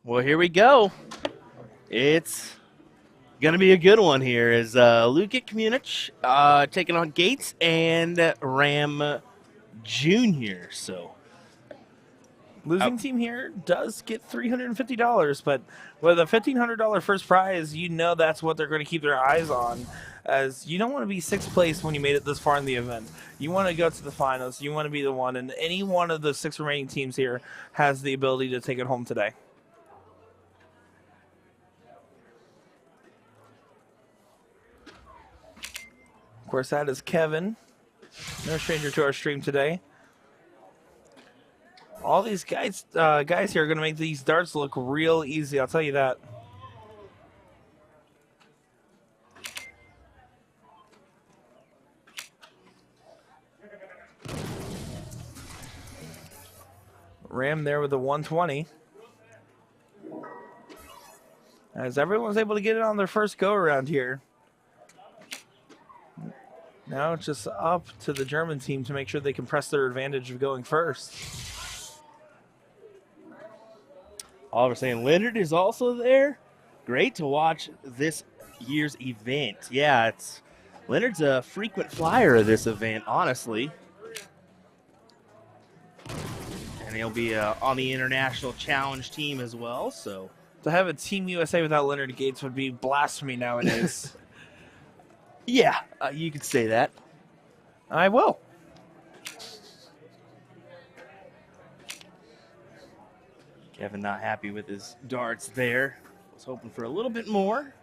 Well, here we go. It's going to be a good one here as Lukic Muench taking on Gates and Ram Jr. So Losing team here does get $350, but with a $1,500 first prize, you know that's what they're going to keep their eyes on, as you don't want to be sixth place when you made it this far in the event. You want to go to the finals. You want to be the one, and any one of the 6 remaining teams here has the ability to take it home today. Of course, that is Kevin. No stranger to our stream today. All these guys here are going to make these darts look real easy, I'll tell you that. Ram there with the 120. As everyone's able to get it on their first go around here. Now it's just up to the German team to make sure they can press their advantage of going first. Oliver saying Leonard is also there. Great to watch this year's event. Yeah, Leonard's a frequent flyer of this event, honestly. And he'll be on the International Challenge team as well. So to have a Team USA without Leonard Gates would be blasphemy nowadays. Yeah, you could say that. I will. Kevin not happy with his darts there. Was hoping for a little bit more.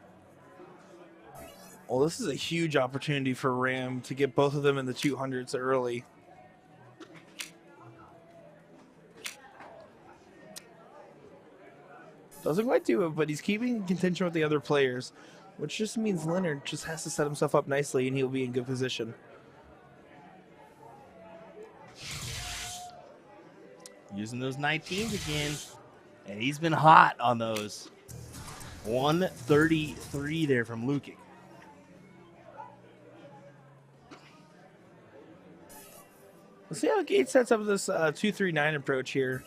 Well, this is a huge opportunity for Ram to get both of them in the 200s early. Doesn't quite do it, but he's keeping contention with the other players, which just means Leonard just has to set himself up nicely and he'll be in good position. Using those 19s again. And he's been hot on those. 133 there from Lukic. Let's see how Gates sets up this 2-3-9 approach here.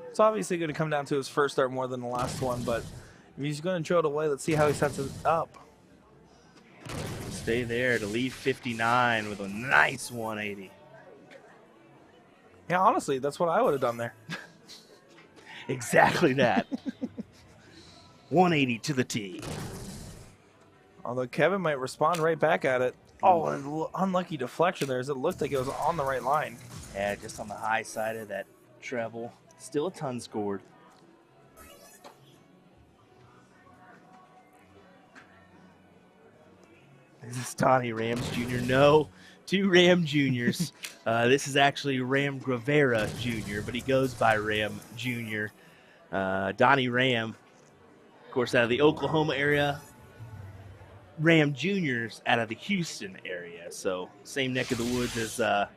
It's obviously going to come down to his first start more than the last one, but if he's going to throw it away, let's see how he sets it up. Stay there to leave 59 with a nice 180. Yeah, honestly, that's what I would have done there. Exactly that. 180 to the tee. Although Kevin might respond right back at it. Oh, an unlucky deflection there as it looked like it was on the right line. Yeah, just on the high side of that treble. Still a ton scored. This is Donnie Rams Jr. No, 2 Ram Juniors. This is actually Ram Guevara Jr., but he goes by Ram Jr. Donnie Ram, of course, out of the Oklahoma area. Ram Juniors out of the Houston area. So same neck of the woods as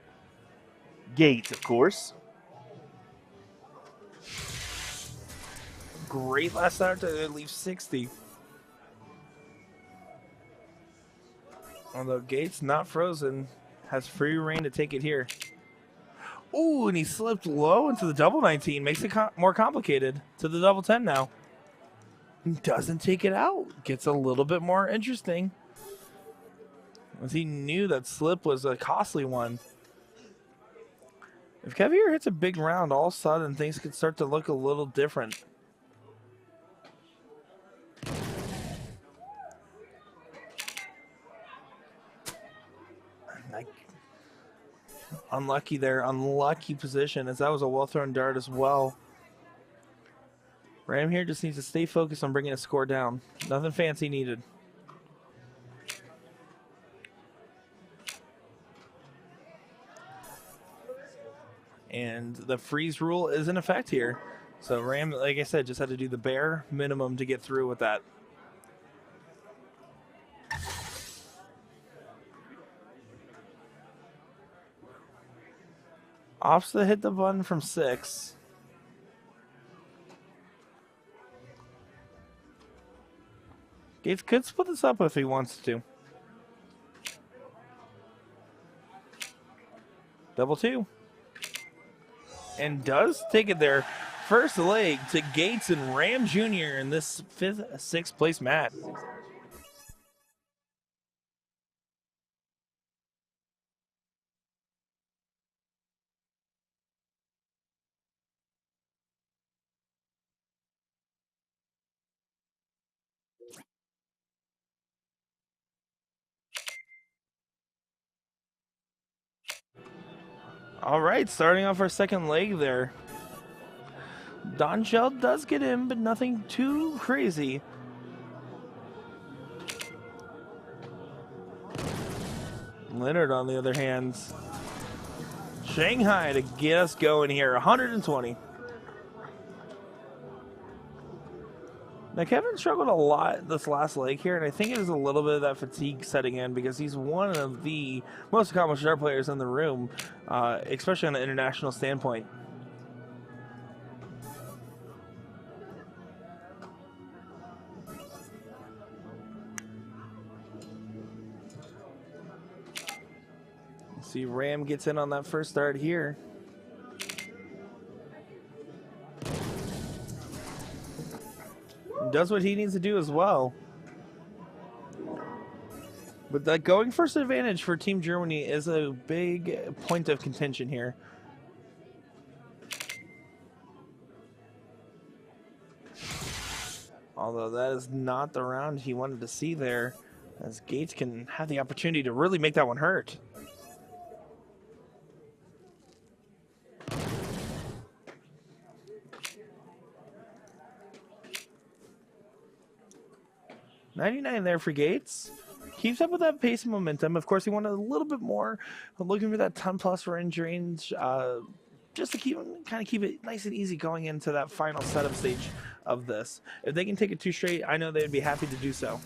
Gates, of course. Great last start to leave 60. Although Gates, not frozen, has free reign to take it here. Ooh, and he slipped low into the double 19. Makes it more complicated to the double 10 now. Doesn't take it out. Gets a little bit more interesting. As he knew that slip was a costly one. If Kev here hits a big round, all of a sudden things could start to look a little different. Unlucky there, unlucky position, as that was a well-thrown dart as well. Ram here just needs to stay focused on bringing a score down. Nothing fancy needed. And the freeze rule is in effect here. So Ram, like I said, just had to do the bare minimum to get through with that. Opts to hit the button from 6. Gates could split this up if he wants to. Double 2. And does take it there. first leg to Gates and Ram Jr. in this 6th place match. All right, starting off our second leg there. Danijel does get in, but nothing too crazy. Leonard, on the other hand, Shanghai to get us going here, 120. Now, Kevin struggled a lot this last leg here, and I think it is a little bit of that fatigue setting in because he's one of the most accomplished dart players in the room, especially on an international standpoint. See, Ram gets in on that first dart here. Does what he needs to do as well. But that going first advantage for Team Germany is a big point of contention here. Although that is not the round he wanted to see there, as Gates can have the opportunity to really make that one hurt. .99 there for Gates. Keeps up with that pace and momentum. Of course, he wanted a little bit more, looking for that 10+ range, just to keep it nice and easy going into that final setup stage of this. If they can take it 2 straight, I know they'd be happy to do so.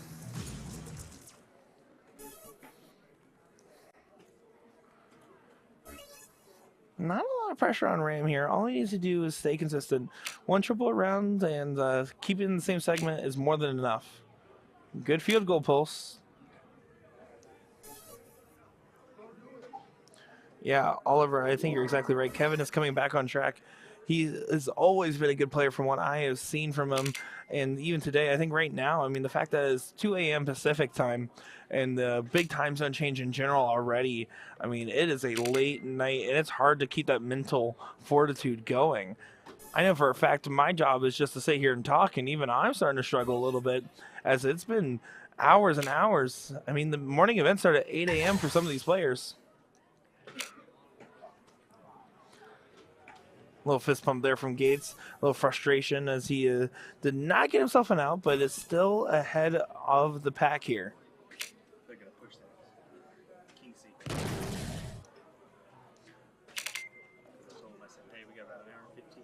Not a lot of pressure on Ram here. All he needs to do is stay consistent. 1 triple around and keep it in the same segment is more than enough. Good field goal pulse. Yeah, Oliver, I think you're exactly right. Kevin is coming back on track. He has always been a good player from what I have seen from him. And even today, I think right now, I mean, the fact that it's 2 a.m. Pacific time and the big time zone change in general already, I mean, it is a late night and it's hard to keep that mental fortitude going. I know for a fact my job is just to sit here and talk, and even I'm starting to struggle a little bit as it's been hours and hours. I mean, the morning events start at 8 a.m. for some of these players. A little fist pump there from Gates. A little frustration as he did not get himself an out, but is still ahead of the pack here. They're going to push that. King seat. I told him, I said, hey, we got about an hour and 15.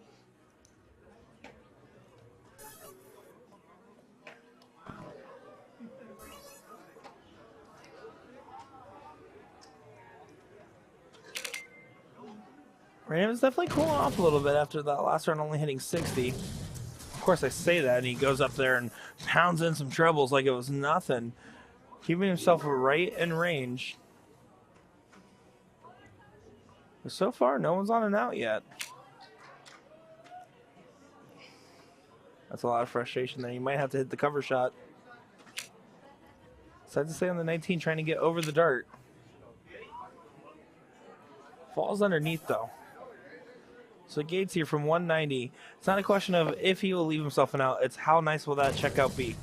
Ram is definitely cooling off a little bit after that last round only hitting 60. Of course, I say that, and he goes up there and pounds in some trebles like it was nothing, keeping himself right in range. But so far, no one's on an out yet. That's a lot of frustration there. You might have to hit the cover shot. Sad to say on the 19, trying to get over the dart. Falls underneath, though. So Gates here from 190. It's not a question of if he will leave himself an out. It's how nice will that checkout be.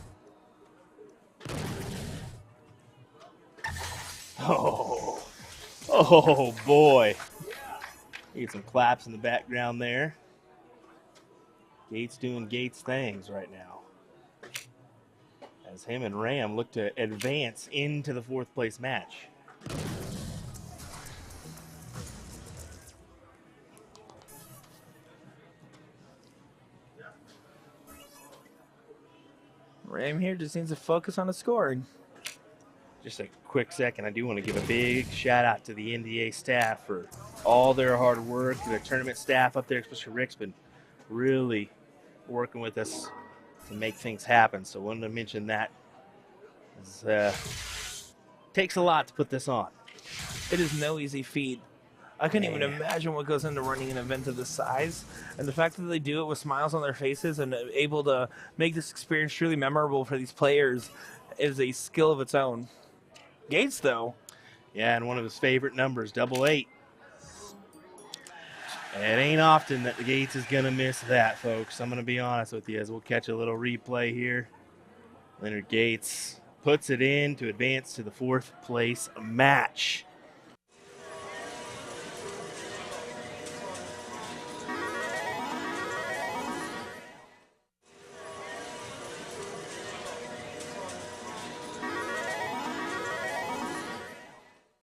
Oh boy. You get some claps in the background there. Gates doing Gates things right now, as him and Ram look to advance into the 4th place match. Ram here just needs to focus on the scoring. Just a quick second, I do want to give a big shout out to the NDA staff for all their hard work, the tournament staff up there, especially Rick's been really working with us to make things happen. So I wanted to mention that. It takes a lot to put this on. It is no easy feat. I couldn't even imagine what goes into running an event of this size. And the fact that they do it with smiles on their faces and able to make this experience truly memorable for these players is a skill of its own. Gates, though. Yeah, and one of his favorite numbers, 88. It ain't often that the Gates is going to miss that, folks. I'm going to be honest with you as we'll catch a little replay here. Leonard Gates puts it in to advance to the 4th place match.